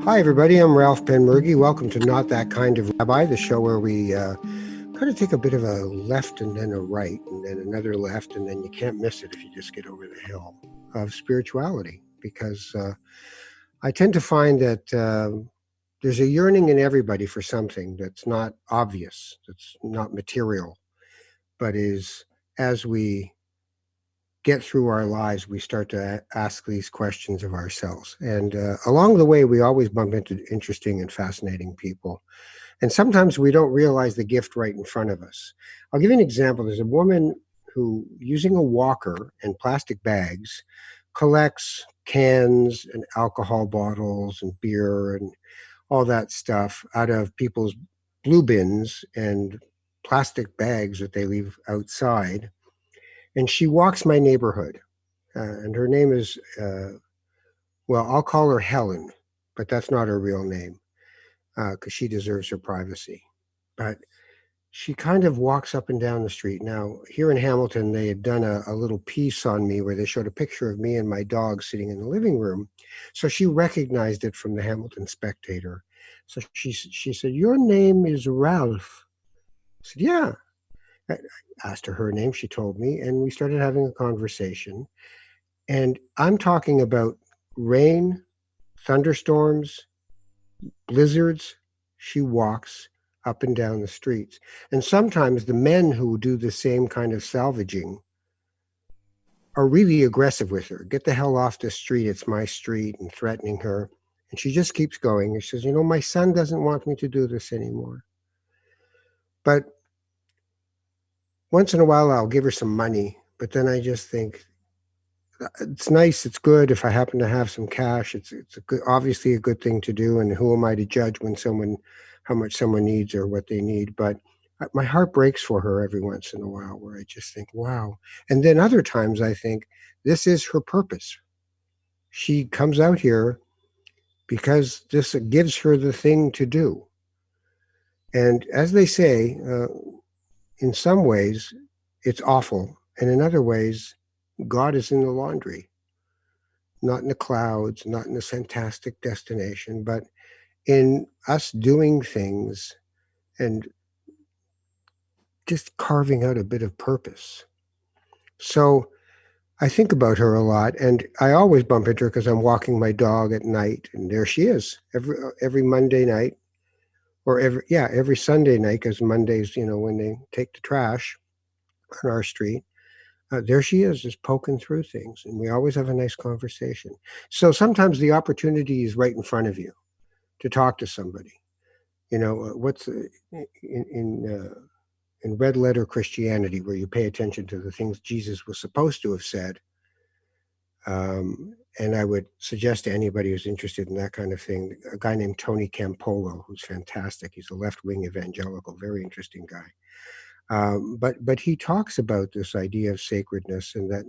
Hi, everybody. I'm Ralph Penmergy. Welcome to Not That Kind of Rabbi, the show where we kind of take a bit of a left and then a right and then another left, and then you can't miss it if you just get over the hill of spirituality. Because I tend to find that there's a yearning in everybody for something that's not obvious, that's not material, but is, as we get through our lives, we start to ask these questions of ourselves. And along the way, we always bump into interesting and fascinating people. And sometimes we don't realize the gift right in front of us. I'll give you an example. There's a woman who, using a walker and plastic bags, collects cans and alcohol bottles and beer and all that stuff out of people's blue bins and plastic bags that they leave outside. And she walks my neighborhood. And her name is, well, I'll call her Helen, but that's not her real name because she deserves her privacy. But she kind of walks up and down the street. Now, here in Hamilton, they had done a little piece on me where they showed a picture of me and my dog sitting in the living room. So she recognized it from the Hamilton Spectator. So she said, "Your name is Ralph." I said, "Yeah." I asked her name, she told me, and we started having a conversation. And I'm talking about rain, thunderstorms, blizzards. She walks up and down the streets. And sometimes the men who do the same kind of salvaging are really aggressive with her. "Get the hell off the street, it's my street," and threatening her. And she just keeps going. And she says, "My son doesn't want me to do this anymore." But once in a while, I'll give her some money, but then I just think, it's nice, it's good if I happen to have some cash. It's obviously a good thing to do, and who am I to judge how much someone needs or what they need? But my heart breaks for her every once in a while, where I just think, wow. And then other times I think, this is her purpose. She comes out here because this gives her the thing to do. And as they say, in some ways, it's awful. And in other ways, God is in the laundry, not in the clouds, not in a fantastic destination, but in us doing things and just carving out a bit of purpose. So I think about her a lot, and I always bump into her because I'm walking my dog at night, and there she is every Monday night, or every Sunday night, because Mondays, when they take the trash on our street. There she is, just poking through things, and we always have a nice conversation. So sometimes the opportunity is right in front of you to talk to somebody. What's in red letter Christianity, where you pay attention to the things Jesus was supposed to have said. And I would suggest to anybody who's interested in that kind of thing, a guy named Tony Campolo, who's fantastic. He's a left-wing evangelical, very interesting guy. But he talks about this idea of sacredness, and that,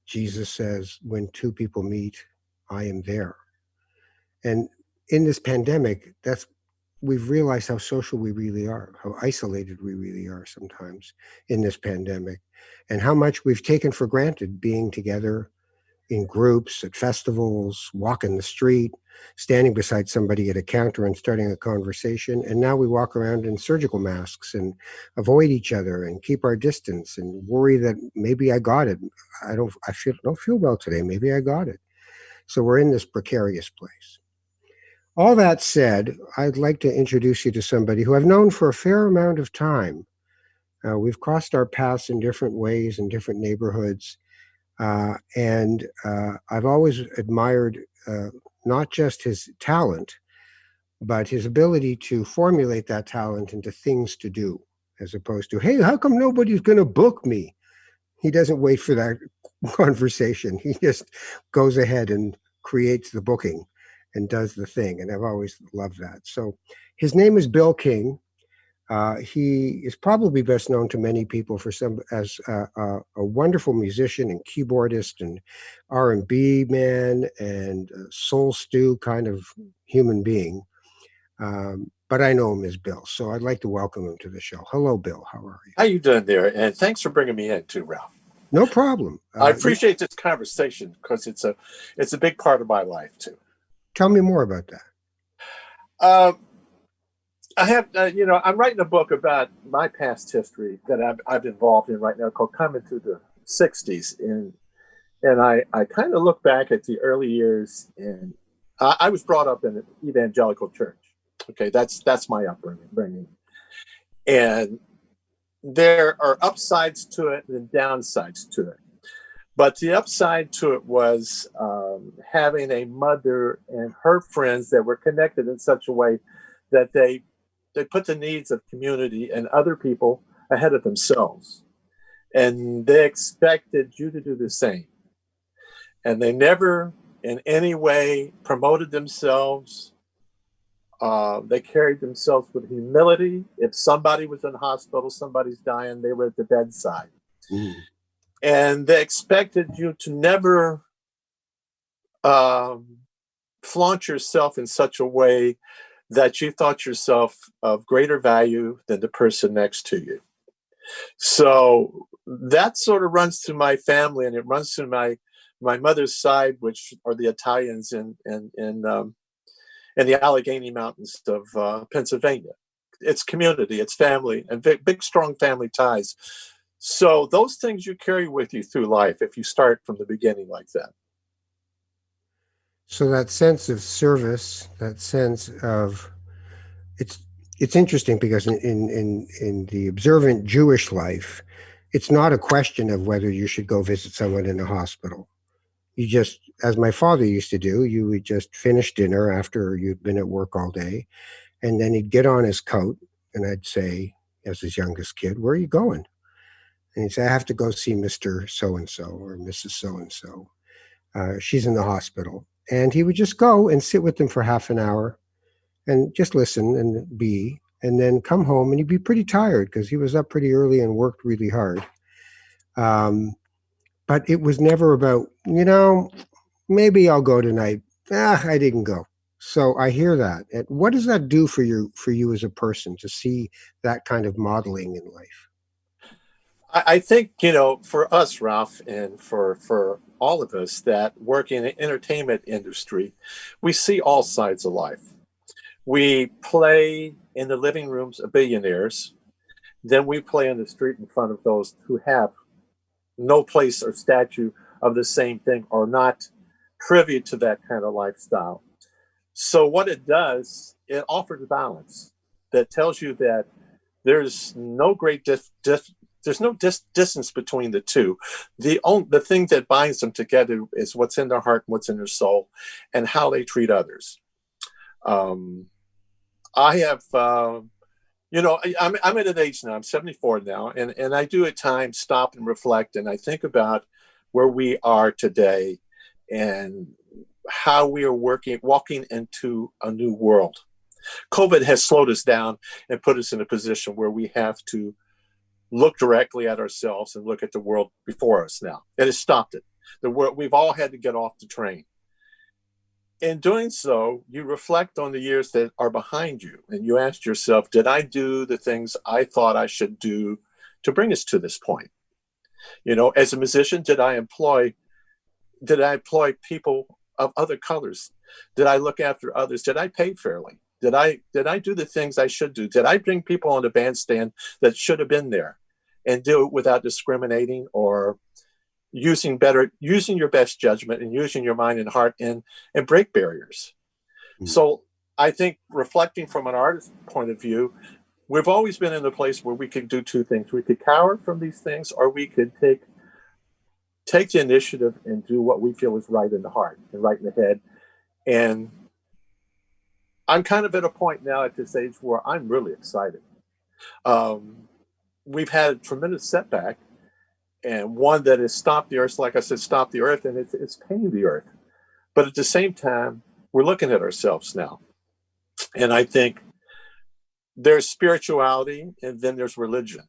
Jesus says, when two people meet, I am there. And in this pandemic, we've realized how social we really are, how isolated we really are sometimes in this pandemic, and how much we've taken for granted being together in groups, at festivals, walking the street, standing beside somebody at a counter and starting a conversation. And now we walk around in surgical masks and avoid each other and keep our distance and worry that maybe I got it. I don't feel well today. Maybe I got it. So we're in this precarious place. All that said, I'd like to introduce you to somebody who I've known for a fair amount of time. We've crossed our paths in different ways in different neighborhoods. And I've always admired not just his talent, but his ability to formulate that talent into things to do, as opposed to, "Hey, how come nobody's going to book me?" He doesn't wait for that conversation. He just goes ahead and creates the booking and does the thing. And I've always loved that. So his name is Bill King. He is probably best known to many people as a wonderful musician and keyboardist and R&B man and soul stew kind of human being. But I know him as Bill, so I'd like to welcome him to the show. Hello, Bill. How are you? How you doing there? And thanks for bringing me in too, Ralph. No problem. I appreciate this conversation because it's a big part of my life too. Tell me more about that. Uh, I have, I'm writing a book about my past history that I've involved in right now called Coming Through the 60s. And I kind of look back at the early years, and I was brought up in an evangelical church. Okay, that's my upbringing. And there are upsides to it and downsides to it. But the upside to it was having a mother and her friends that were connected in such a way that they put the needs of community and other people ahead of themselves. And they expected you to do the same. And they never in any way promoted themselves. They carried themselves with humility. If somebody was in the hospital, somebody's dying, they were at the bedside. Mm. And they expected you to never flaunt yourself in such a way that you thought yourself of greater value than the person next to you. So that sort of runs through my family, and it runs through my mother's side, which are the Italians in the Allegheny Mountains of Pennsylvania. It's community, it's family, and big, strong family ties. So those things you carry with you through life if you start from the beginning like that. So that sense of service, that sense of it's interesting because in the observant Jewish life, it's not a question of whether you should go visit someone in a hospital. You just, as my father used to do, you would just finish dinner after you'd been at work all day, and then he'd get on his coat, and I'd say, as his youngest kid, "Where are you going?" And he'd say, "I have to go see Mr. So-and-so or Mrs. So-and-so. She's in the hospital." And he would just go and sit with them for half an hour and just listen and then come home, and he'd be pretty tired because he was up pretty early and worked really hard. But it was never about, maybe I'll go tonight. I didn't go. So I hear that. And what does that do for you as a person to see that kind of modeling in life? I think, for us, Ralph, and for all of us that work in the entertainment industry, we see all sides of life. We play in the living rooms of billionaires. Then we play on the street in front of those who have no place or statue of the same thing or not privy to that kind of lifestyle. So what it does, it offers balance that tells you that there's no great there's no distance between the two. The thing that binds them together is what's in their heart and what's in their soul and how they treat others. I have, I'm at an age now, I'm 74 now, and I do at times stop and reflect, and I think about where we are today and how we are walking into a new world. COVID has slowed us down and put us in a position where we have to look directly at ourselves and look at the world before us now. It has stopped it. We've all had to get off the train. In doing so, you reflect on the years that are behind you, and you ask yourself, did I do the things I thought I should do to bring us to this point? As a musician, did I employ people of other colors? Did I look after others? Did I pay fairly? Did I do the things I should do? Did I bring people on the bandstand that should have been there and do it without discriminating or using your best judgment and using your mind and heart and break barriers? Mm-hmm. So I think reflecting from an artist's point of view, we've always been in a place where we could do two things. We could cower from these things, or we could take the initiative and do what we feel is right in the heart and right in the head. And I'm kind of at a point now at this age where I'm really excited. We've had a tremendous setback, and one that has stopped the earth, like I said, stopped the earth, and it's pained the earth. But at the same time, we're looking at ourselves now. And I think there's spirituality and then there's religion.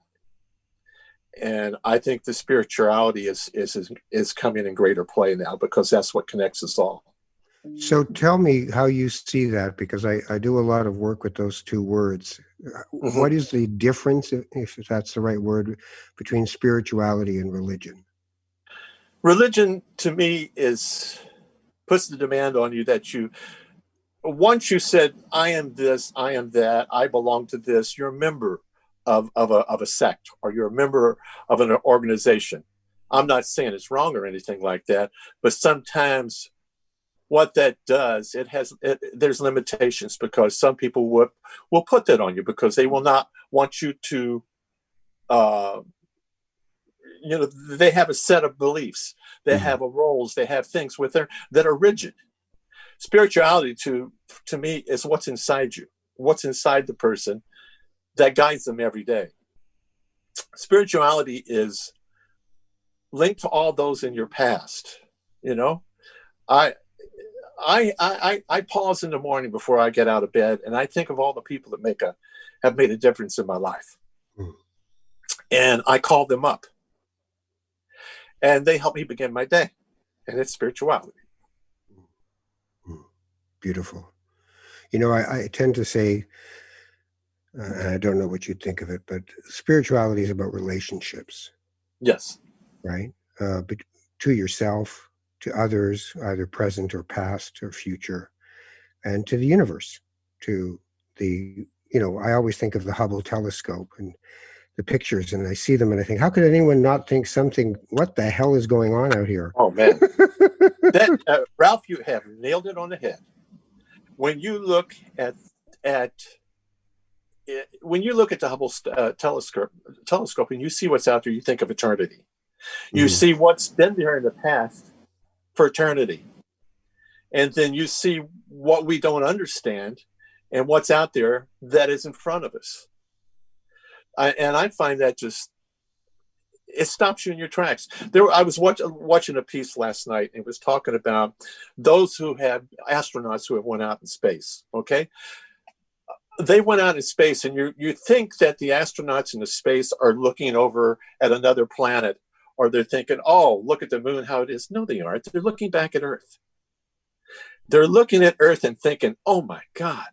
And I think the spirituality is coming in greater play now because that's what connects us all. So tell me how you see that, because I do a lot of work with those two words. Mm-hmm. What is the difference, if that's the right word, between spirituality and religion? Religion, to me, puts the demand on you that you once you said, I am this, I am that, I belong to this, you're a member of a sect, or you're a member of an organization. I'm not saying it's wrong or anything like that, but sometimes what that does, there's limitations, because some people will put that on you because they will not want you to, uh, they have a set of beliefs, they Mhm. have a roles, they have things with them that are rigid. Spirituality to me is what's inside you, what's inside the person that guides them every day. Spirituality is linked to all those in your past. You know, I I pause in the morning before I get out of bed, and I think of all the people that have made a difference in my life, Mhm. and I call them up, and they help me begin my day, and it's spirituality. Mhm. Beautiful. I tend to say, I don't know what you'd think of it, but spirituality is about relationships, Yes. right? But to yourself, to others, either present or past or future, and to the universe, to I always think of the Hubble telescope and the pictures, and I see them and I think, how could anyone not think what the hell is going on out here? Oh man, that Ralph, you have nailed it on the head. When you look at when you look at the Hubble telescope and you see what's out there, you think of eternity. You Mhm. see what's been there in the past for eternity. And then you see what we don't understand and what's out there that is in front of us. And I find that it stops you in your tracks. I was watching a piece last night, and it was talking about those astronauts who have went out in space. Okay, they went out in space, and you think that the astronauts in the space are looking over at another planet, or they're thinking, "Oh, look at the moon, how it is." No, they aren't. They're looking back at Earth. They're looking at Earth and thinking, "Oh my God,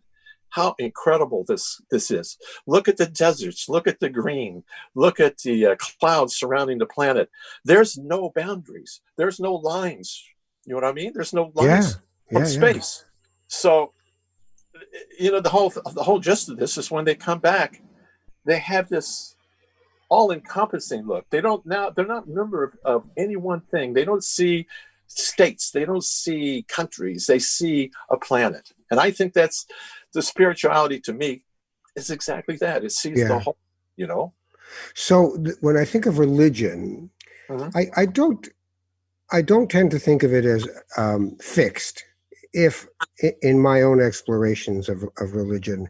how incredible this is. Look at the deserts, look at the green, look at the clouds surrounding the planet. There's no boundaries, there's no lines. You know what I mean? There's no Yeah, lines from yeah, yeah. space." So, the whole gist of this is when they come back, they have this all-encompassing look. They're not a member of any one thing. They don't see states, they don't see countries, they see a planet. And I think that's the spirituality to me is exactly that. It sees the Yeah. whole, you know. So when I think of religion, Mhm. I don't tend to think of it as fixed. If in my own explorations of religion,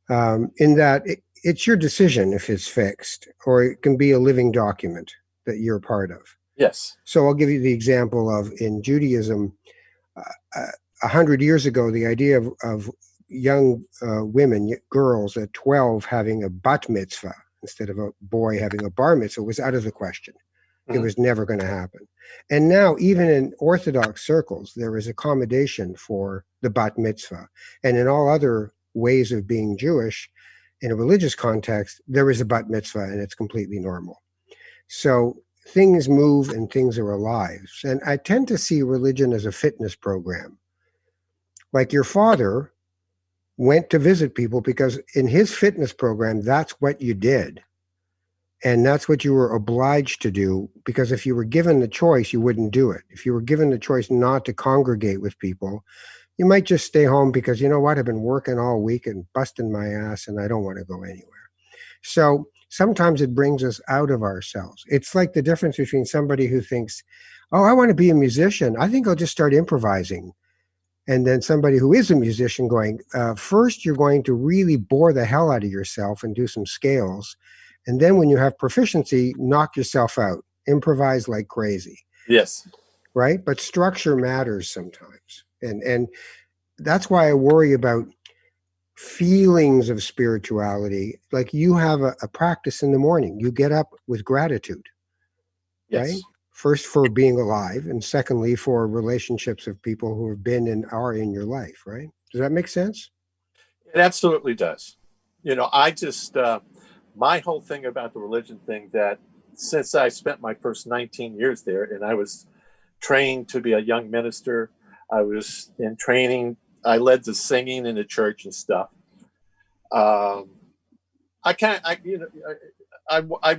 in that it's your decision if it's fixed, or it can be a living document that you're part of. Yes. So I'll give you the example of in Judaism, 100 years ago, the idea of young women, girls at 12 having a bat mitzvah instead of a boy having a bar mitzvah was out of the question. It Mhm. was never going to happen. And now, even in Orthodox circles, there is accommodation for the bat mitzvah. And in all other ways of being Jewish, in a religious context, there is a bat mitzvah and it's completely normal. So things move and things are alive. And I tend to see religion as a fitness program. Like your father went to visit people because in his fitness program, that's what you did. And that's what you were obliged to do, because if you were given the choice, you wouldn't do it. If you were given the choice not to congregate with people, you might just stay home because, you know what, I've been working all week and busting my ass and I don't want to go anywhere. So sometimes it brings us out of ourselves. It's like the difference between somebody who thinks, oh, I want to be a musician. I think I'll just start improvising. And then somebody who is a musician going, first, you're going to really bore the hell out of yourself and do some scales. And then when you have proficiency, knock yourself out, improvise like crazy, Yes. right? But structure matters sometimes. And that's why I worry about feelings of spirituality. Like you have a practice in the morning, you get up with gratitude, right? Yes. First for being alive, and secondly for relationships of people who have been and are in your life, right? Does that make sense? It absolutely does. I just my whole thing about the religion thing, that since I spent my first 19 years there, and I was trained to be a young minister, I was in training I led the singing in the church and stuff. I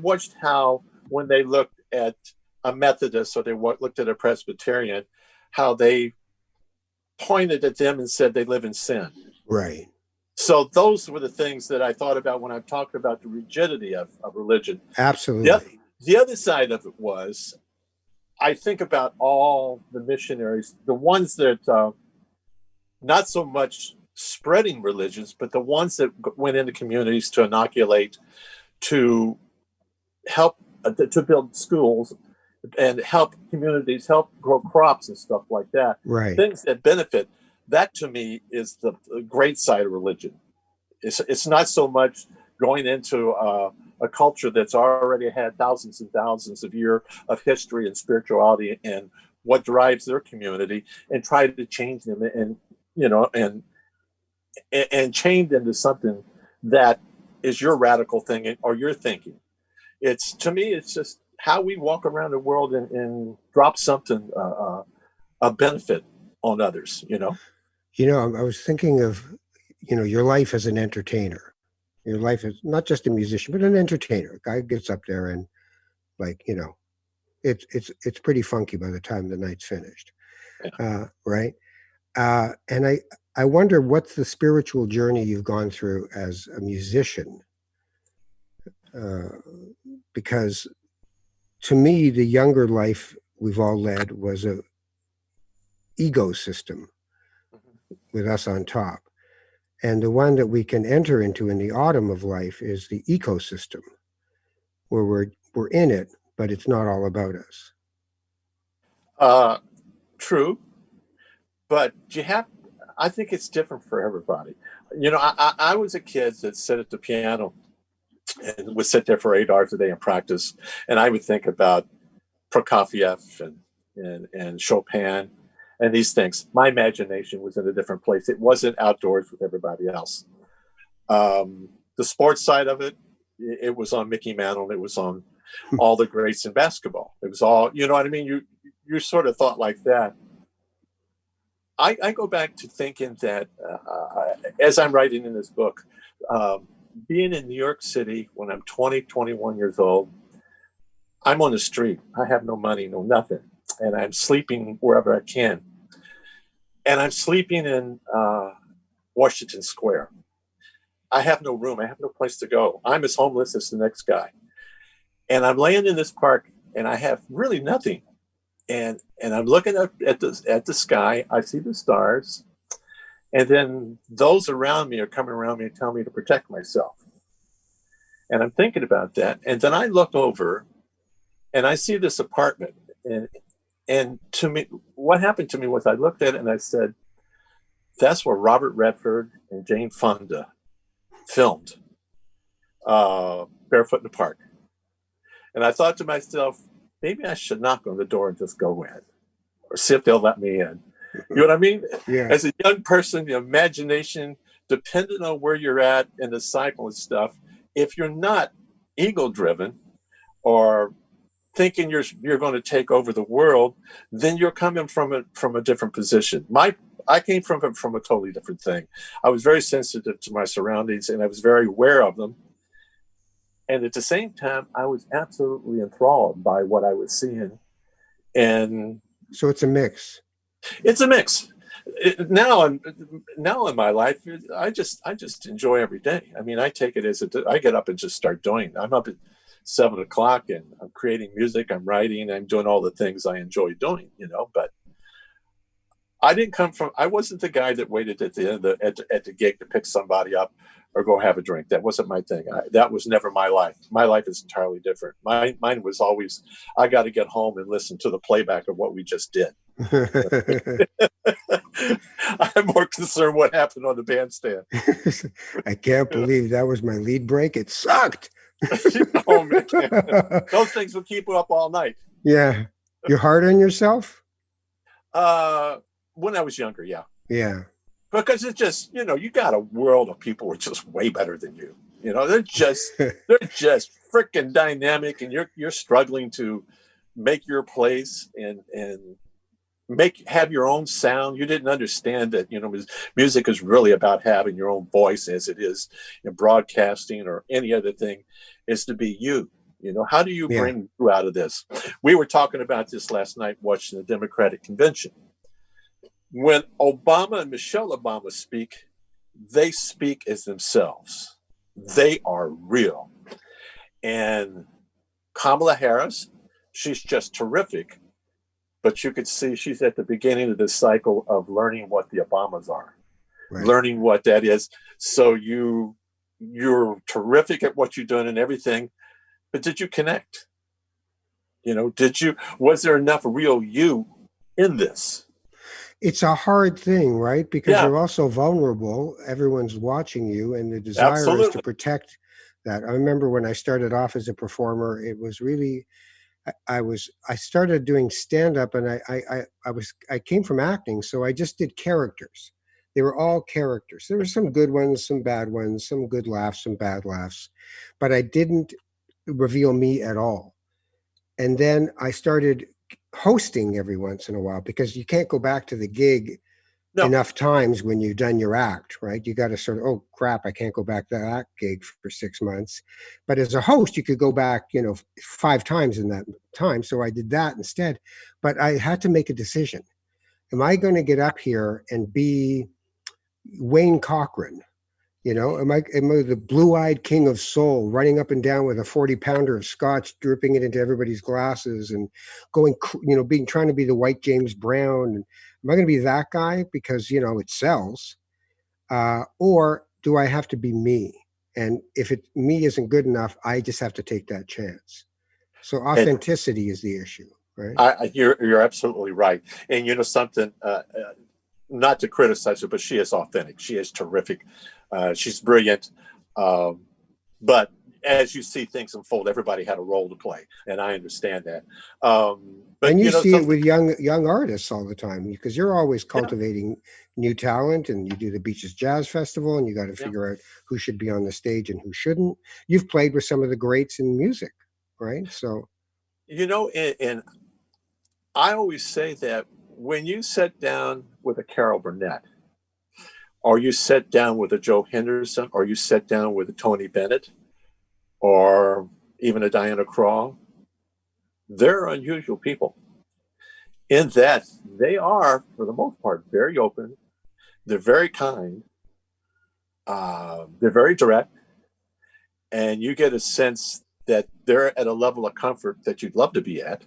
watched how when they looked at a Methodist or they looked at a Presbyterian, how they pointed at them and said they live in sin. Right. So those were the things that I thought about when I'm talking about the rigidity of religion. Absolutely. The other side of it was, I think about all the missionaries, the ones that not so much spreading religions, but the ones that went into communities to inoculate, to help, to build schools and help communities, help grow crops and stuff like that. Right. Things that benefit. That to me is the great side of religion. It's not so much going into a culture that's already had thousands and thousands of years of history and spirituality and what drives their community, and try to change them and change them to something that is your radical thing or your thinking. It's, to me, it's just how we walk around the world and drop something, a benefit on others, I was thinking of, your life as an entertainer. Your life is not just a musician, but an entertainer. A guy gets up there and, it's pretty funky by the time the night's finished. Yeah. Right. And I wonder what's the spiritual journey you've gone through as a musician. Because to me, the younger life we've all led was a ego system with us on top. And the one that we can enter into in the autumn of life is the ecosystem, where we're in it, but it's not all about us. True. But I think it's different for everybody. I was a kid that sat at the piano and would sit there for 8 hours a day and practice. And I would think about Prokofiev and Chopin and these things. My imagination was in a different place. It wasn't outdoors with everybody else. The sports side of it was on Mickey Mantle. It was on all the greats in basketball. It was all, you know what I mean? You sort of thought like that. I go back to thinking that as I'm writing in this book, being in New York City when I'm 20, 21 years old, I'm on the street. I have no money, no nothing. And I'm sleeping wherever I can. And I'm sleeping in Washington Square. I have no room. I have no place to go. I'm as homeless as the next guy. And I'm laying in this park and I have really nothing. And I'm looking up at the sky. I see the stars. And then those around me are coming around me and telling me to protect myself. And I'm thinking about that. And then I look over and I see this apartment. And to me, what happened to me was I looked at it and I said, that's where Robert Redford and Jane Fonda filmed Barefoot in the Park. And I thought to myself, maybe I should knock on the door and just go in or see if they'll let me in. You know what I mean? Yeah. As a young person, the imagination, depending on where you're at in the cycle and stuff, if you're not ego-driven or thinking you're going to take over the world, then you're coming from a different position. I came from a totally different thing. I was very sensitive to my surroundings and I was very aware of them. And at the same time, I was absolutely enthralled by what I was seeing. And so it's a mix. It's a mix. Now in my life, I just enjoy every day. I mean, I take it as I get up and just start doing. I'm up at 7 o'clock and I'm creating music. I'm writing. I'm doing all the things I enjoy doing. But I wasn't the guy that waited at the end at the gig to pick somebody up or go have a drink. That wasn't my thing. That was never my life. My life is entirely different. Mine was always, I got to get home and listen to the playback of what we just did. I'm more concerned what happened on the bandstand. I can't believe that was my lead break. It sucked. Oh, man. Those things will keep you up all night. Yeah. You're hard on yourself? When I was younger, yeah. Yeah. Because it's just, you got a world of people who are just way better than you. They're just freaking dynamic, and you're struggling to make your place. And have your own sound. You didn't understand that, music is really about having your own voice, as it is in broadcasting or any other thing, is to be you. How do you Yeah. bring you out of this? We were talking about this last night watching the Democratic convention. When Obama and Michelle Obama speak, they speak as themselves. They are real. And Kamala Harris, she's just terrific. But you could see she's at the beginning of this cycle of learning what the Obamas are, Right. learning what that is. So you're terrific at what you're doing and everything, but did you connect? Was there enough real you in this? It's a hard thing, right? Because Yeah, you're also vulnerable. Everyone's watching you, and the desire is to absolutely. protect that. I remember when I started off as a performer, it was really I started doing stand up, and I came from acting, so I just did characters. They were all characters. There were some good ones, some bad ones, some good laughs, some bad laughs, but I didn't reveal me at all. And then I started hosting every once in a while, because you can't go back to the gig No, enough times when you've done your act, right? You got to sort of, oh crap, I can't go back to that gig for 6 months. But as a host, you could go back, 5 times in that time. So I did that instead. But I had to make a decision. Am I going to get up here and be Wayne Cochran? Am I the blue-eyed king of soul, running up and down with a 40-pounder of scotch, dripping it into everybody's glasses, and going, trying to be the white James Brown? And am I going to be that guy because it sells, or do I have to be me? And if me isn't good enough, I just have to take that chance. So and authenticity is the issue, right? you're absolutely right. And something, not to criticize her, but she is authentic. She is terrific. She's brilliant. Um, but as you see things unfold, everybody had a role to play, and I understand that. But And you see it something, with young artists all the time, because you're always yeah, cultivating new talent, and you do the Beaches Jazz Festival, and you got to yeah. figure out who should be on the stage and who shouldn't. You've played with some of the greats in music, right? So And I always say that when you sit down with a Carol Burnett, or you sit down with a Joe Henderson, or you sit down with a Tony Bennett, or even a Diana Krall, they're unusual people in that they are, for the most part, very open. They're very kind. They're very direct, and you get a sense that they're at a level of comfort that you'd love to be at.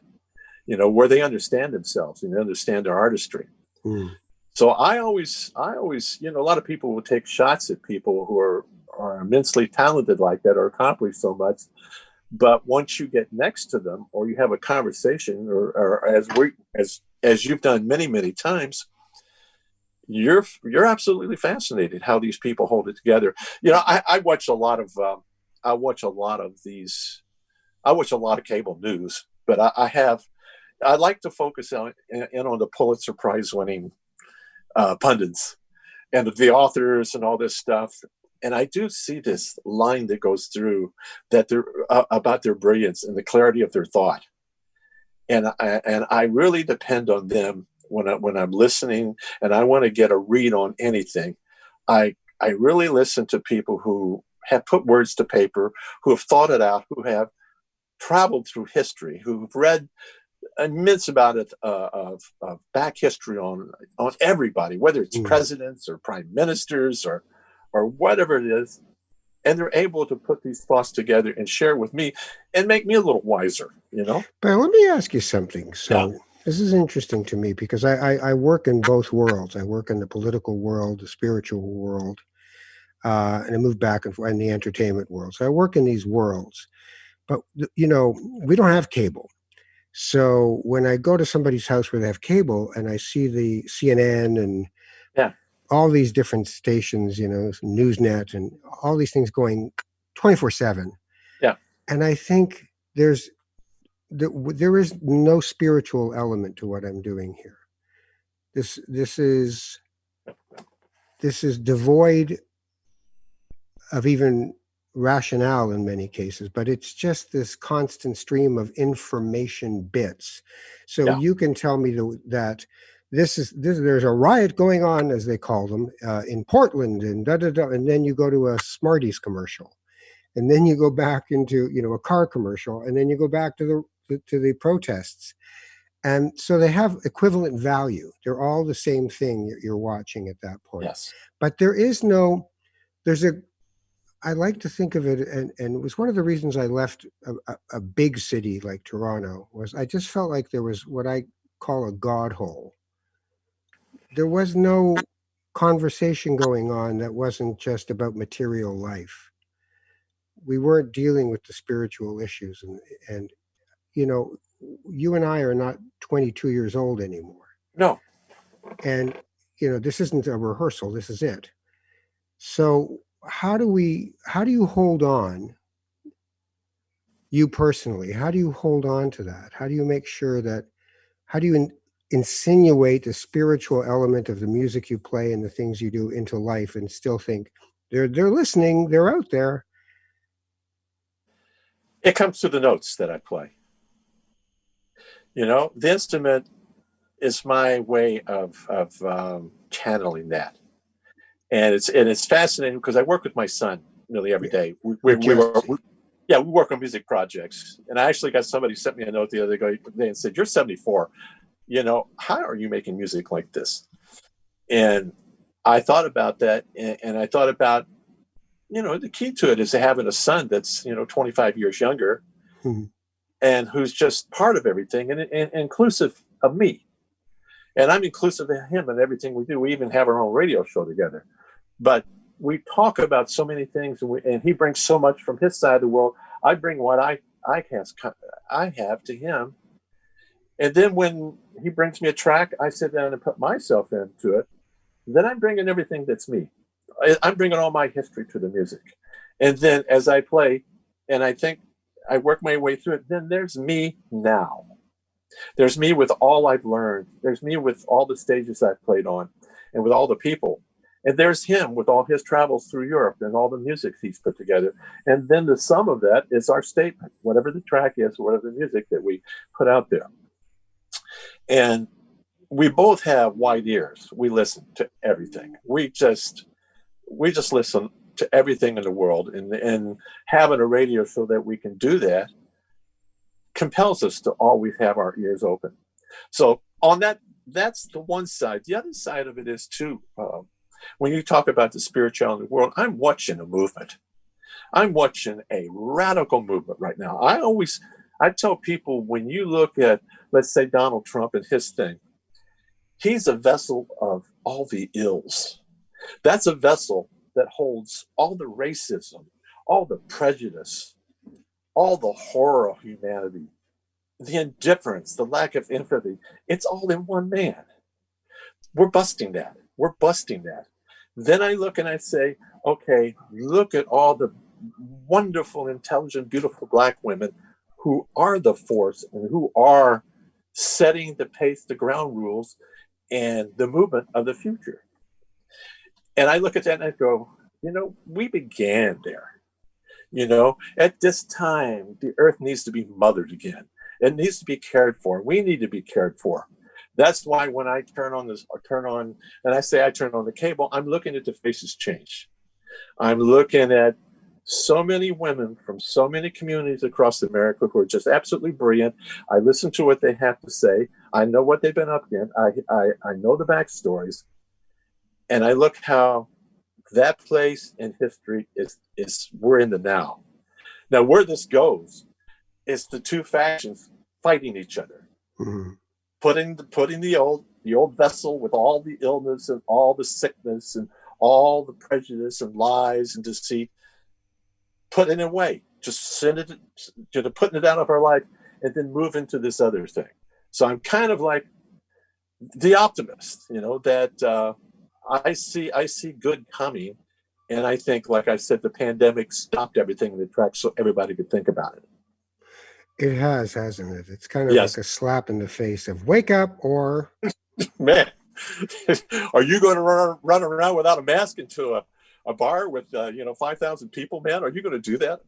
Where they understand themselves and they understand their artistry. mm, So I always, a lot of people will take shots at people who are immensely talented like that or accomplish so much. But once you get next to them, or you have a conversation, or as you've done many, many times, you're absolutely fascinated how these people hold it together. I watch a lot of I watch a lot of these. I watch a lot of cable news, but I like to focus on the Pulitzer Prize winning pundits and the authors and all this stuff. And I do see this line that goes through that they're about their brilliance and the clarity of their thought. And I really depend on them when I'm listening, and I want to get a read on anything. I really listen to people who have put words to paper, who have thought it out, who have traveled through history, who've read immense amount of back history on everybody, whether it's mm. presidents or prime ministers or whatever it is, and they're able to put these thoughts together and share with me and make me a little wiser. But let me ask you something. Yeah, So this is interesting to me, because I work in both worlds. I work in the political world, the spiritual world, and I move back and forth in the entertainment world. So I work in these worlds. But we don't have cable. So when I go to somebody's house where they have cable, and I see the CNN and yeah, all these different stations, Newsnet and all these things going 24/7, yeah. and I think there is no spiritual element to what I'm doing here. This this is this is devoid of even rationale in many cases, but it's just this constant stream of information bits. So Yeah. you can tell me that there's a riot going on, as they call them, in Portland, and da da da, and then you go to a Smarties commercial, and then you go back into a car commercial, and then you go back to the protests, and so they have equivalent value. They're all the same thing you're watching at that point. Yes. But I like to think of it, and it was one of the reasons I left a big city like Toronto, was I just felt like there was what I call a God hole. There was no conversation going on that wasn't just about material life. We weren't dealing with the spiritual issues, and you and I are not 22 years old anymore. No. And this isn't a rehearsal, this is it. So how do you hold on, you personally, how do you hold on to that? How do you make sure that, how do you insinuate the spiritual element of the music you play and the things you do into life and still think they're listening, they're out there? It comes through the notes that I play. The instrument is my way of channeling that. And it's fascinating because I work with my son nearly every day. We work on music projects. And I actually got somebody sent me a note the other day and said, "You're 74. How are you making music like this?" And I thought about that, and I thought about, the key to it is having a son that's 25 years younger, and who's just part of everything and inclusive of me. And I'm inclusive of him in everything we do. We even have our own radio show together. But we talk about so many things, and he brings so much from his side of the world. I bring what I have to him. And then when he brings me a track, I sit down and put myself into it. Then I'm bringing everything that's me. I'm bringing all my history to the music. And then as I play, and I think I work my way through it, then there's me now. There's me with all I've learned. There's me with all the stages I've played on and with all the people. And there's him with all his travels through Europe and all the music he's put together. And then the sum of that is our statement, whatever the track is, whatever the music that we put out there. And we both have wide ears. We listen to everything. We just listen to everything in the world. And having a radio so that we can do that compels us to always have our ears open. So on that's the one side. The other side of it is too, when you talk about the spirituality of the world, I'm watching a movement. I'm watching a radical movement right now. I tell people, when you look at, let's say, Donald Trump and his thing, he's a vessel of all the ills. That's a vessel that holds all the racism, all the prejudice, all the horror of humanity, the indifference, the lack of empathy. It's all in one man. We're busting that. Then I look and I say, okay, look at all the wonderful, intelligent, beautiful Black women who are the force and who are setting the pace, the ground rules, and the movement of the future. And I look at that and I go, we began there. At this time, the earth needs to be mothered again. It needs to be cared for. We need to be cared for. That's why when I turn on the cable, I'm looking at the faces change. I'm looking at so many women from so many communities across America who are just absolutely brilliant. I listen to what they have to say. I know what they've been up against. I know the backstories. And I look how that place in history is we're in the now. Now, where this goes is the two factions fighting each other. Mm-hmm. Putting the old vessel with all the illness and all the sickness and all the prejudice and lies and deceit, putting it away, just send it to putting it out of our life, and then move into this other thing. So I'm kind of like the optimist, that I see good coming, and I think, like I said, the pandemic stopped everything in the tracks so everybody could think about it. It has, hasn't it? It's kind of like a slap in the face of wake up, or man, are you going to run around without a mask into a bar with 5,000 people, man? Are you going to do that?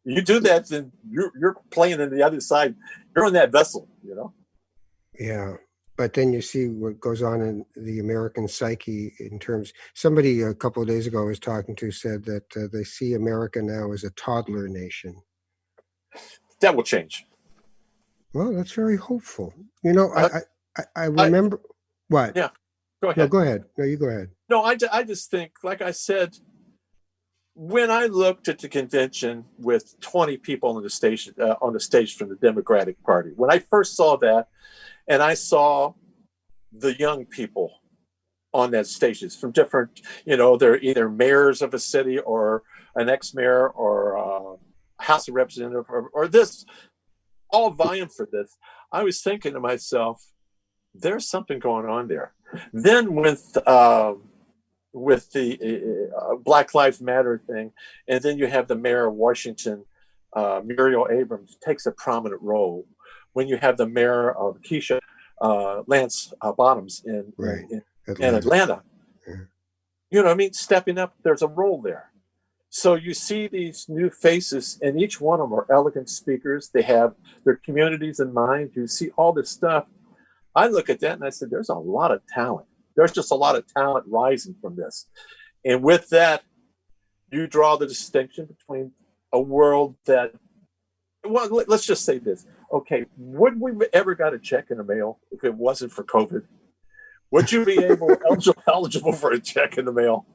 You do that, then you're playing in the other side. You're on that vessel. Yeah. But then you see what goes on in the American psyche in terms. Somebody a couple of days ago I was talking to said that they see America now as a toddler nation. That will change. Well, that's very hopeful. I I remember what? Yeah. Go ahead. No, go ahead. No, you go ahead. No, I just think, like I said, when I looked at the convention with 20 people on the stage from the Democratic Party, when I first saw that, and I saw the young people on that stages from different, they're either mayors of a city or an ex-mayor or a House of Representatives or this, all vying for this. I was thinking to myself, there's something going on there. Then with the Black Lives Matter thing, and then you have the mayor of Washington, Muriel Abrams, takes a prominent role. When you have the mayor of Keisha, Lance Bottoms in Atlanta. Yeah. You know what I mean? Stepping up, there's a role there. So you see these new faces, and each one of them are elegant speakers. They have their communities in mind. You see all this stuff. I look at that and I said, there's a lot of talent. There's just a lot of talent rising from this. And with that, you draw the distinction between a world that, well, let's just say this. Okay, would we ever got a check in the mail if it wasn't for COVID? Would you be eligible for a check in the mail?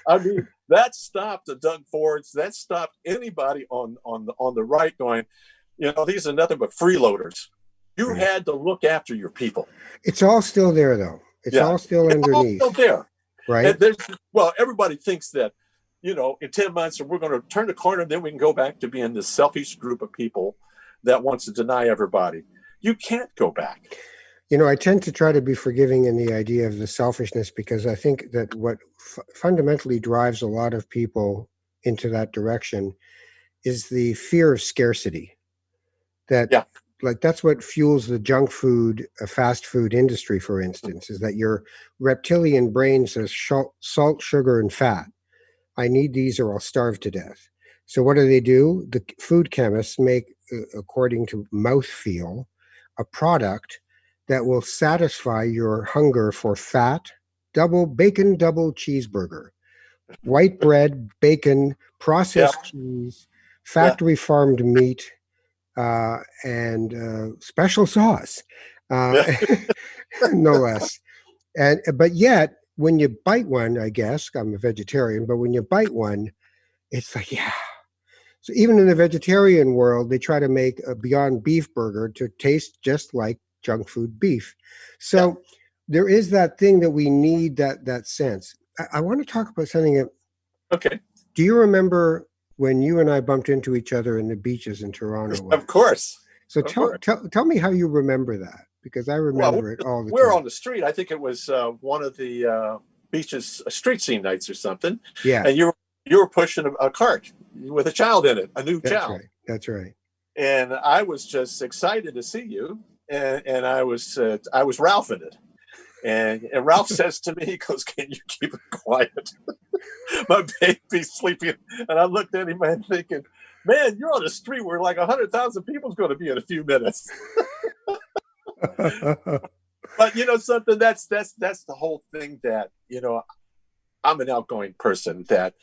I mean, that stopped the Doug Fords. That stopped anybody on the right going, these are nothing but freeloaders. You had to look after your people. It's all still there, though. It's all still underneath. All still there. Right? Everybody thinks that, in 10 months we're going to turn the corner, and then we can go back to being this selfish group of people that wants to deny everybody. You can't go back. I tend to try to be forgiving in the idea of the selfishness, because I think that what fundamentally drives a lot of people into that direction is the fear of scarcity. That's what fuels the junk food, fast food industry, for instance, is that your reptilian brain says salt, sugar, and fat. I need these or I'll starve to death. So what do? The food chemists make, according to mouthfeel, a product that will satisfy your hunger for fat, double cheeseburger, white bread, bacon, processed cheese, factory farmed meat, and special sauce, no less. But yet, when you bite one, I guess I'm a vegetarian, but when you bite one, it's like, yeah. So even in the vegetarian world, they try to make a Beyond Beef burger to taste just like junk food beef. So there is that thing that we need, that sense. I want to talk about something that. Okay. Do you remember when you and I bumped into each other in the beaches in Toronto? Of course. So tell me how you remember that, because I remember it all the time. We're on the street. I think it was one of the beaches, street scene nights or something. Yeah. And you were pushing a cart with a child in it, a new child. That's right. And I was just excited to see you, and I was Ralph in it. And Ralph says to me, he goes, "Can you keep it quiet? My baby's sleeping." And I looked at him and thinking, man, you're on a street where like 100,000 people's going to be in a few minutes. But something, that's the whole thing that, I'm an outgoing person that,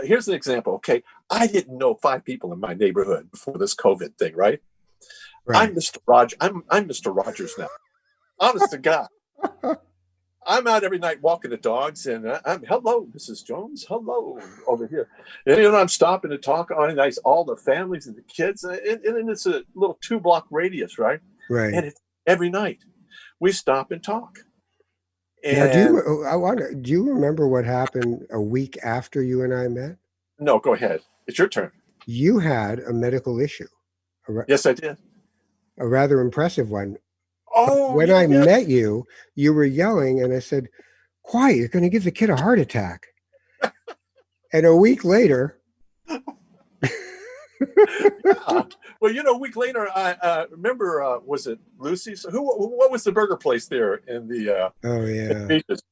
here's an example. Okay. I didn't know 5 people in my neighborhood before this COVID thing, right? I'm Mr. Rogers. I'm Mr. Rogers now. Honest to God. I'm out every night walking the dogs, and I'm, hello, Mrs. Jones, hello, over here. And I'm stopping to talk on all the families and the kids, and it's a little 2-block radius, right? Right. And it's every night we stop and talk. And now, do you remember what happened a week after you and I met? No, go ahead. It's your turn. You had a medical issue. Yes, I did. A rather impressive one. Oh, when I met you, you were yelling, and I said, "Quiet, you're going to give the kid a heart attack." And a week later. Well, a week later, I remember, was it Lucy's? What was the burger place there in the? Oh, yeah. Beaches?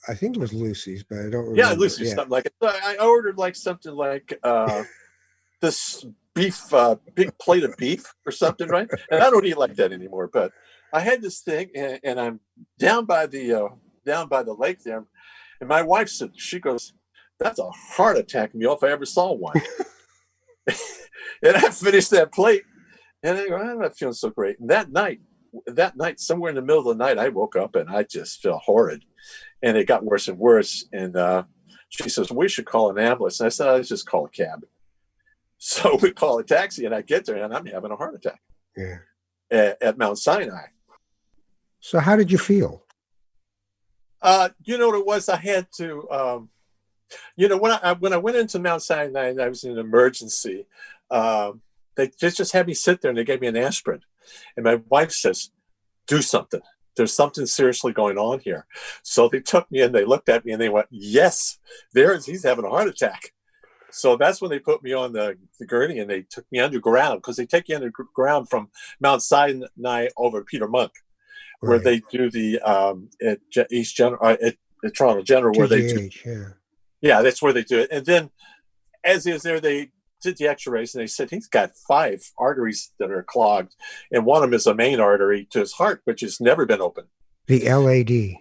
I think it was Lucy's, but I don't Yeah, remember. Lucy, Yeah. something like it. So I ordered like something like this beef, big plate of beef or something, right? And I don't eat like that anymore. But I had this thing, and I'm down by the lake there, and my wife said, she goes, "That's a heart attack meal if I ever saw one." And I finished that plate, and I go, "I'm not feeling so great." And that night, somewhere in the middle of the night, I woke up and I just felt horrid, and it got worse and worse. And she says, "We should call an ambulance." And I said, "Let's just call a cab." So we call a taxi, and I get there, and I'm having a heart attack. Yeah. At Mount Sinai. So how did you feel? You know what it was? I had to, when I went into Mount Sinai, and I was in an emergency. They just had me sit there, and they gave me an aspirin. And my wife says, "Do something. There's something seriously going on here." So they took me in, they looked at me, and they went, "Yes, he's having a heart attack." So that's when they put me on the gurney, and they took me underground, because they take you underground from Mount Sinai over Peter Monk, where they do the at East General, at Toronto General, where they do. Yeah, that's where they do it. And then, as is there, they did the X-rays, and they said he's got 5 arteries that are clogged, and one of them is a main artery to his heart, which has never been open. The LAD.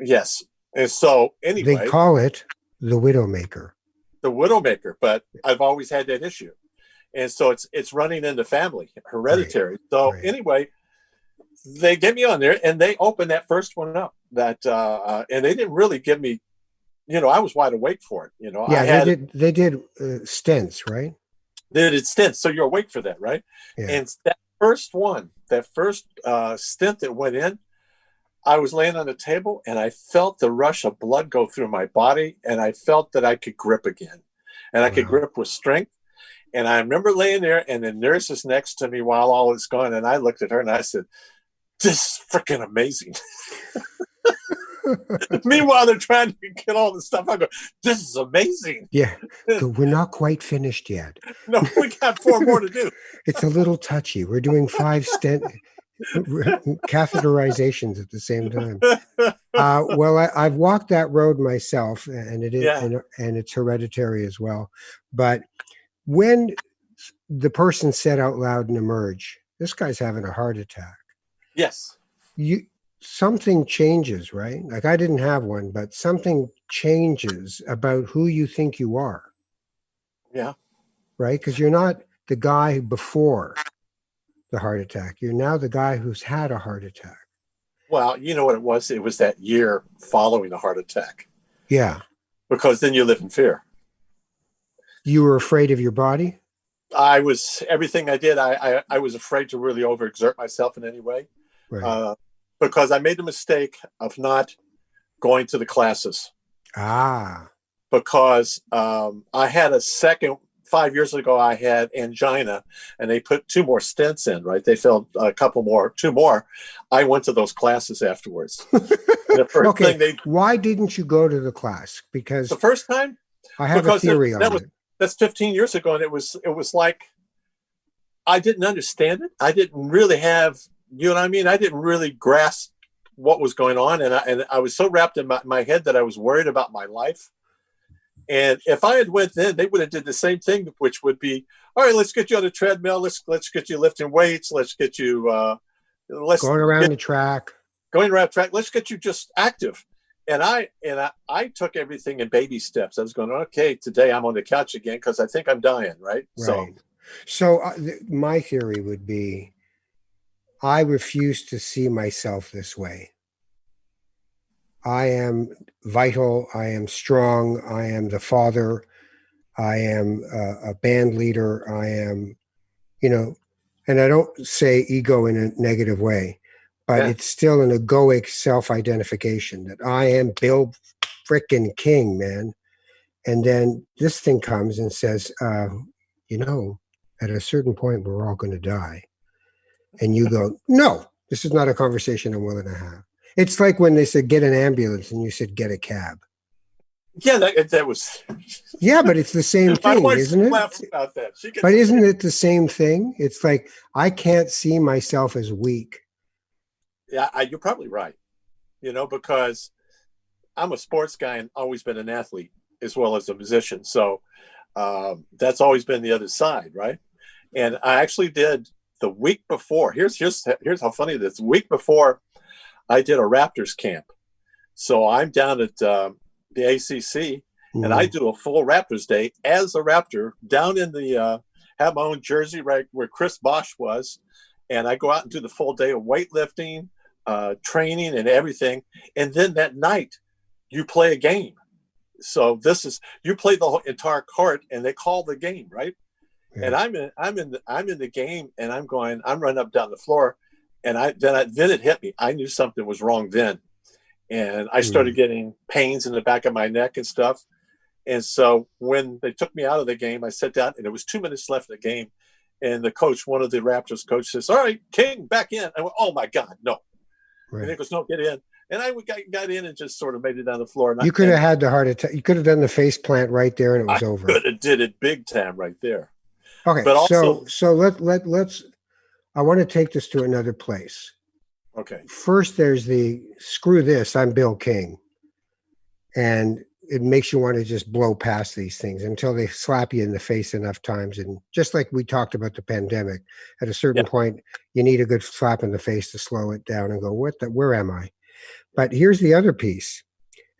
Yes, and so anyway, they call it the Widowmaker. The Widowmaker, but I've always had that issue, and so it's running in the family, hereditary. Right. So anyway, they get me on there, and they opened that first one up. That and they didn't really give me, I was wide awake for it. Yeah, they did stents, right? They did stents, so you're awake for that, right? Yeah. And that first stent that went in, I was laying on the table, and I felt the rush of blood go through my body, and I felt that I could grip again, and I could grip with strength. And I remember laying there, and the nurse is next to me while all is going, and I looked at her and I said, "This is freaking amazing." Meanwhile, they're trying to get all the stuff. I go, "This is amazing." Yeah, we're not quite finished yet. No, we got 4 more to do. It's a little touchy. We're doing 5 catheterizations at the same time. Well, I've walked that road myself, and it is, and it's hereditary as well. But when the person said out loud and emerge, "This guy's having a heart attack." Yes. Something changes, right? Like, I didn't have one, but something changes about who you think you are. Yeah. Right? Because you're not the guy before the heart attack. You're now the guy who's had a heart attack. Well, you know what it was? It was that year following the heart attack. Yeah. Because then you live in fear. You were afraid of your body? Everything I did, I was afraid to really overexert myself in any way. Right. Because I made the mistake of not going to the classes. Because I had a second, 5 years ago, I had angina, and they put 2 more stents in, right? They filled 2 more. I went to those classes afterwards. The first thing why didn't you go to the class? Because the first time? I have a theory on it. That's 15 years ago, and it was like, I didn't understand it. I didn't really have, you know what I mean? I didn't really grasp what was going on, and I was so wrapped in my head that I was worried about my life. And if I had went then, they would have did the same thing, which would be, "All right, let's get you on a treadmill. Let's get you lifting weights. Let's get you going around the track. Let's get you just active." And I took everything in baby steps. I was going, "Okay, today I'm on the couch again because I think I'm dying." Right. So my theory would be, I refuse to see myself this way. I am vital. I am strong. I am the father. I am a band leader. I am, and I don't say ego in a negative way, but it's still an egoic self-identification that I am Bill frickin' King, man. And then this thing comes and says, at a certain point, we're all going to die. And you go, "No, this is not a conversation I'm willing to have." It's like when they said, "Get an ambulance," and you said, "Get a cab." Yeah, that was. Yeah, but it's the same thing, isn't it? Laughs about that. But isn't it the same thing? It's like, I can't see myself as weak. Yeah, you're probably right. Because I'm a sports guy and always been an athlete as well as a musician. So that's always been the other side, right? And I actually did the week before. Here's how funny it is. The week before, I did a Raptors camp. So I'm down at the ACC, and I do a full Raptors day as a Raptor down in the have my own jersey right where Chris Bosh was, and I go out and do the full day of weightlifting, training, and everything. And then that night, you play a game. So you play the whole entire court, and they call the game, right? Yeah. And I'm in the game, and I'm running up down the floor, and then it hit me. I knew something was wrong then, and I started getting pains in the back of my neck and stuff. And so when they took me out of the game, I sat down, and there was 2 minutes left in the game, and the coach, one of the Raptors coaches, says, "All right, King, back in." I went, "Oh my God, no!" Right. And he goes, "No, get in." And I got in and just sort of made it down the floor. And you could have had the heart attack. You could have done the face plant right there, and it was over. I could have did it big time right there. Okay, but also, so let's. I want to take this to another place. Okay. First, there's the screw this. I'm Bill King, and it makes you want to just blow past these things until they slap you in the face enough times. And just like we talked about the pandemic, at a certain point, you need a good slap in the face to slow it down and go, where am I? But here's the other piece,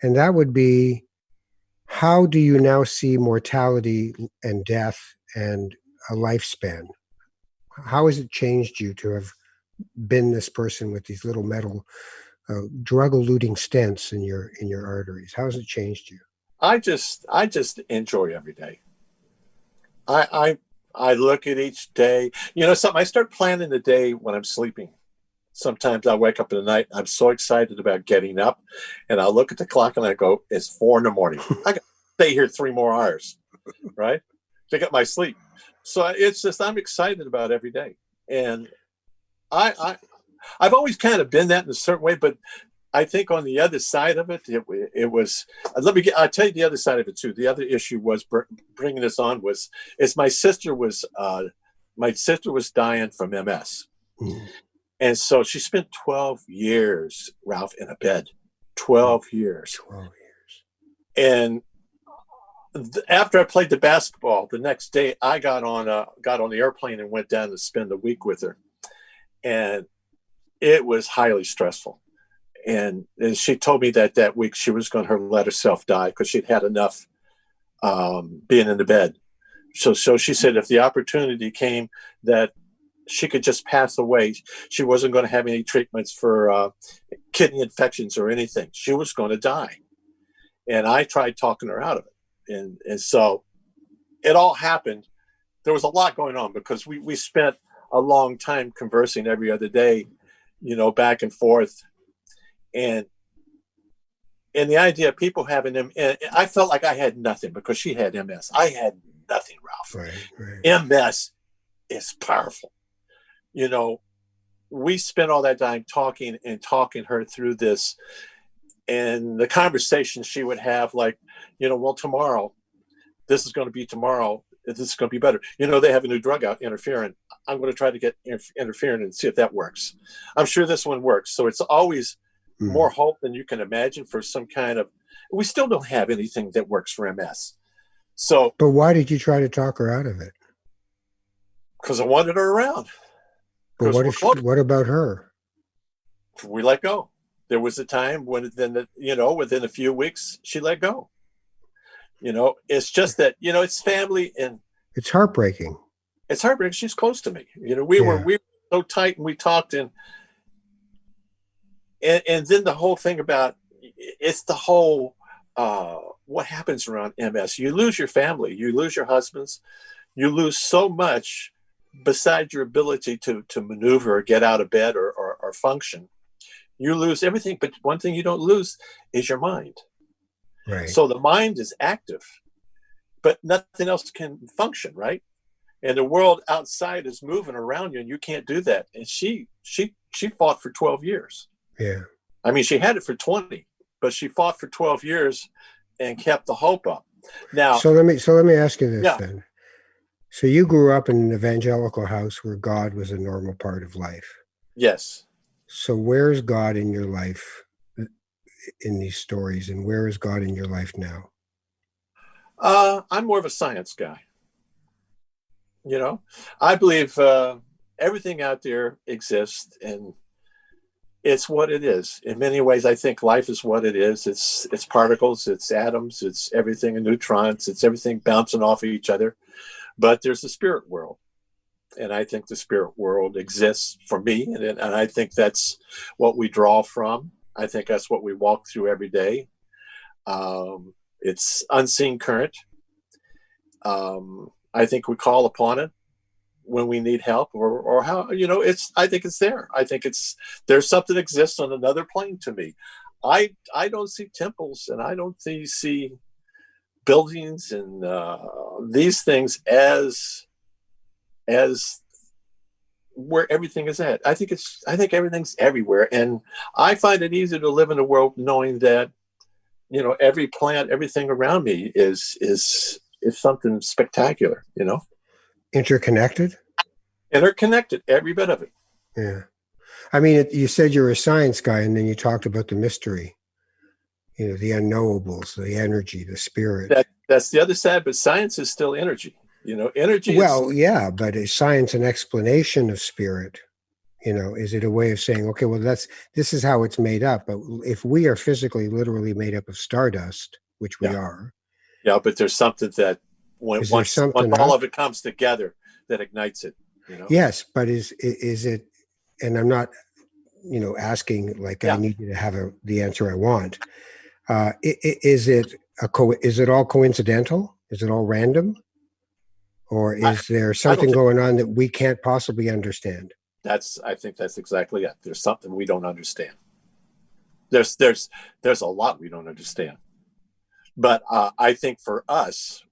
and that would be, how do you now see mortality and death and a lifespan? How has it changed you to have been this person with these little metal drug-eluting stents in your arteries? How has it changed you? I just enjoy every day. I look at each day. You know something? I start planning the day when I'm sleeping. Sometimes I wake up in the night. I'm so excited about getting up, and I look at the clock and I go, "It's 4 a.m. I got to stay here 3 more hours, right, to get my sleep." So it's just I'm excited about every day, and I've always kind of been that in a certain way, but I think on the other side of it, it was. I'll tell you the other side of it too. The other issue was bringing this on was my sister was dying from MS. And so she spent 12 years, Ralph, in a bed. 12 years. 12 years. And after I played the basketball, the next day I got on the airplane and went down to spend a week with her. And it was highly stressful. And she told me that week she was going to let herself die because she'd had enough being in the bed. So she said if the opportunity came that she could just pass away, she wasn't going to have any treatments for kidney infections or anything. She was going to die. And I tried talking her out of it. And so it all happened. There was a lot going on because we spent a long time conversing every other day, back and forth. And the idea of people having them, and I felt like I had nothing because she had MS. I had nothing, Ralph. Right. MS is powerful. We spent all that time talking her through this, and the conversations she would have, like, well, tomorrow, this is going to be tomorrow. This is going to be better. They have a new drug out, interferon. I'm going to try to get interferon and see if that works. I'm sure this one works. So it's always more hope than you can imagine for some kind of. We still don't have anything that works for MS. So, but why did you try to talk her out of it? Because I wanted her around. But what about her? We let go. There was a time when within a few weeks, she let go. It's just that, it's family and it's heartbreaking. It's heartbreaking. She's close to me. We were so tight and we talked and then the whole thing about it's the whole what happens around MS. You lose your family, you lose your husbands, you lose so much besides your ability to maneuver or get out of bed or function. You lose everything, but one thing you don't lose is your mind. Right. So the mind is active, but nothing else can function, right? And the world outside is moving around you, and you can't do that. And she fought for 12 years. Yeah. I mean, she had it for 20, but she fought for 12 years and kept the hope up. Now, so let me ask you this then. So you grew up in an evangelical house where God was a normal part of life. Yes. So where's God in your life? in these stories, and where is God in your life now? I'm more of a science guy. You know, I believe everything out there exists, and it's what it is. In many ways, I think life is what it is. It's particles, it's atoms, it's everything in neutrons, it's everything bouncing off of each other. But there's the spirit world, and I think the spirit world exists for me, and I think that's what we draw from. I think that's what we walk through every day. It's unseen current. I think we call upon it when we need help, or how, I think it's there. I think there's something exists on another plane to me. I don't see temples, and I don't see buildings and these things as where everything is at. I think everything's everywhere, and I find it easy to live in a world knowing that every plant, everything around me is something spectacular. Interconnected. Interconnected, every bit of it. Yeah. I mean, you said you're a science guy, and then you talked about the mystery, the unknowables, the energy, the spirit. That's the other side, but science is still energy. Energy. Well, yeah, but is science an explanation of spirit? Is it a way of saying, okay, well, this is how it's made up? But if we are physically, literally made up of stardust, which we are. Yeah, but there's something that when all of it comes together, that ignites it. Yes, but is it? And I'm not, asking like I need you to have the answer I want. Is it all coincidental? Is it all random? Or is there something going on that we can't possibly understand? I think that's exactly it. There's something we don't understand. There's a lot we don't understand. But I think for us,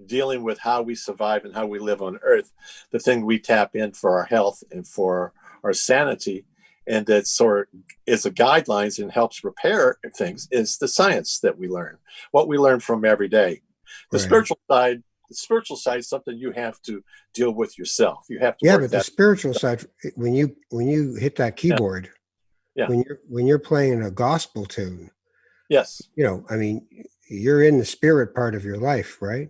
dealing with how we survive and how we live on Earth, the thing we tap in for our health and for our sanity, and that sort of is the guidelines and helps repair things, is the science that we learn, what we learn from every day. The spiritual side is something you have to deal with yourself. You have to. But the spiritual side, when you hit that keyboard, when you're playing a gospel tune, yes, I mean, you're in the spirit part of your life, right?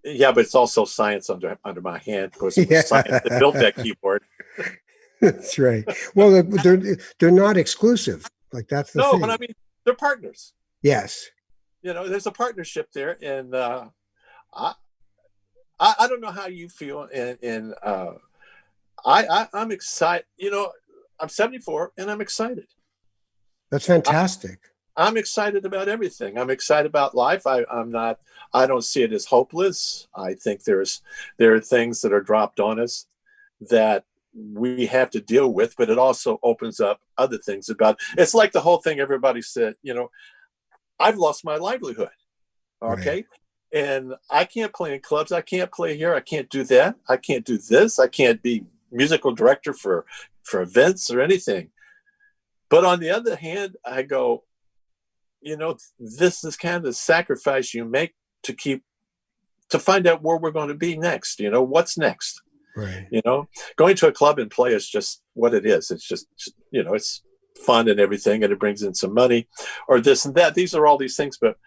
Yeah, but it's also science under my hand, because it was science that built that keyboard. That's right. Well, they're not exclusive. Like, that's the thing. No, but I mean, they're partners. Yes. There's a partnership there, and I don't know how you feel, and I'm excited. I'm 74, and I'm excited. That's fantastic. I'm excited about everything. I'm excited about life. I don't see it as hopeless. I think there are things that are dropped on us that we have to deal with, but it also opens up other things it's like the whole thing everybody said, I've lost my livelihood. Okay. Right. And I can't play in clubs. I can't play here. I can't do that. I can't do this. I can't be musical director for events or anything. But on the other hand, I go, this is kind of the sacrifice you make to find out where we're going to be next. What's next? Right. Going to a club and play is just what it is. It's just, it's fun and everything, and it brings in some money or this and that. These are all these things, but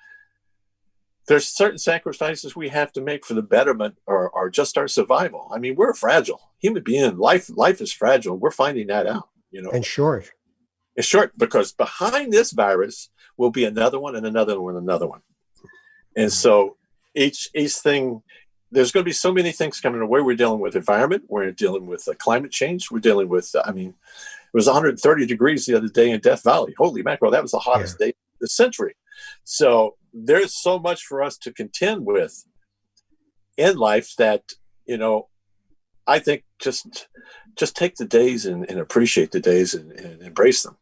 there's certain sacrifices we have to make for the betterment or just our survival. I mean, we're fragile human being. Life is fragile. We're finding that out, And short. It's short, because behind this virus will be another one and another one and another one. And so each thing, there's going to be so many things coming away. We're dealing with environment. We're dealing with climate change. We're dealing with, it was 130 degrees the other day in Death Valley. Holy mackerel, that was the hottest day of the century. So there's so much for us to contend with in life that, I think just take the days and appreciate the days and embrace them.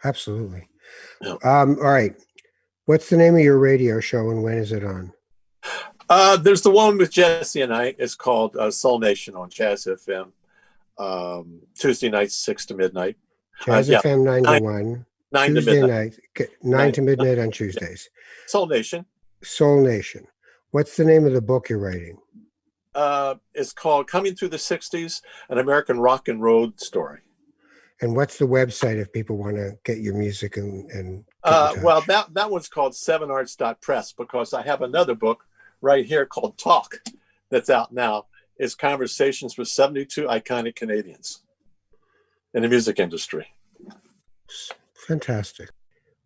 Absolutely. Yeah. All right. What's the name of your radio show, and when is it on? There's the one with Jesse and I. It's called Soul Nation on Jazz FM. Tuesday nights, 6 to midnight. Jazz FM 91. 9 Tuesday to midnight. Night, 9 to midnight on Tuesdays. Soul Nation. Soul Nation. What's the name of the book you're writing? It's called Coming Through the 60s, an American Rock and Roll Story. And what's the website if people want to get your music and Well, that one's called 7arts.press, because I have another book right here called Talk that's out now. It's conversations with 72 iconic Canadians in the music industry. Fantastic.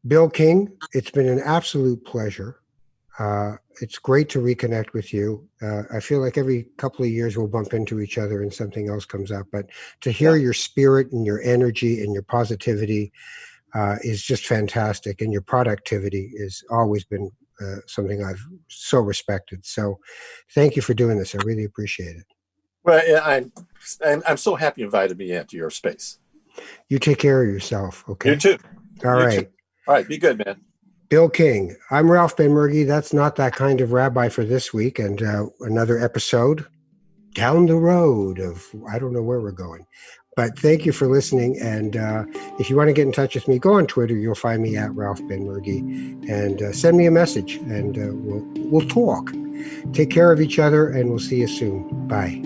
Bill King, it's been an absolute pleasure. It's great to reconnect with you. I feel like every couple of years we'll bump into each other and something else comes up. But to hear your spirit and your energy and your positivity is just fantastic. And your productivity has always been something I've so respected. So thank you for doing this. I really appreciate it. Well, I'm so happy you invited me into your space. You take care of yourself. Okay. You too. All right. All right. Be good, man. Bill King. I'm Ralph Benmergui. That's Not That Kind of Rabbi for this week, and another episode down the road of, I don't know where we're going. But thank you for listening. And if you want to get in touch with me, go on Twitter. You'll find me at Ralph Benmergui, and send me a message, and we'll talk. Take care of each other, and we'll see you soon. Bye.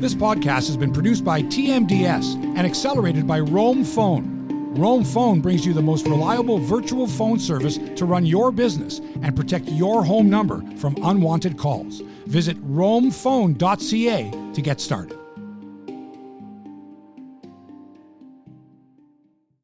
This podcast has been produced by TMDS and accelerated by Roam Phone. Roam Phone brings you the most reliable virtual phone service to run your business and protect your home number from unwanted calls. Visit roamphone.ca to get started.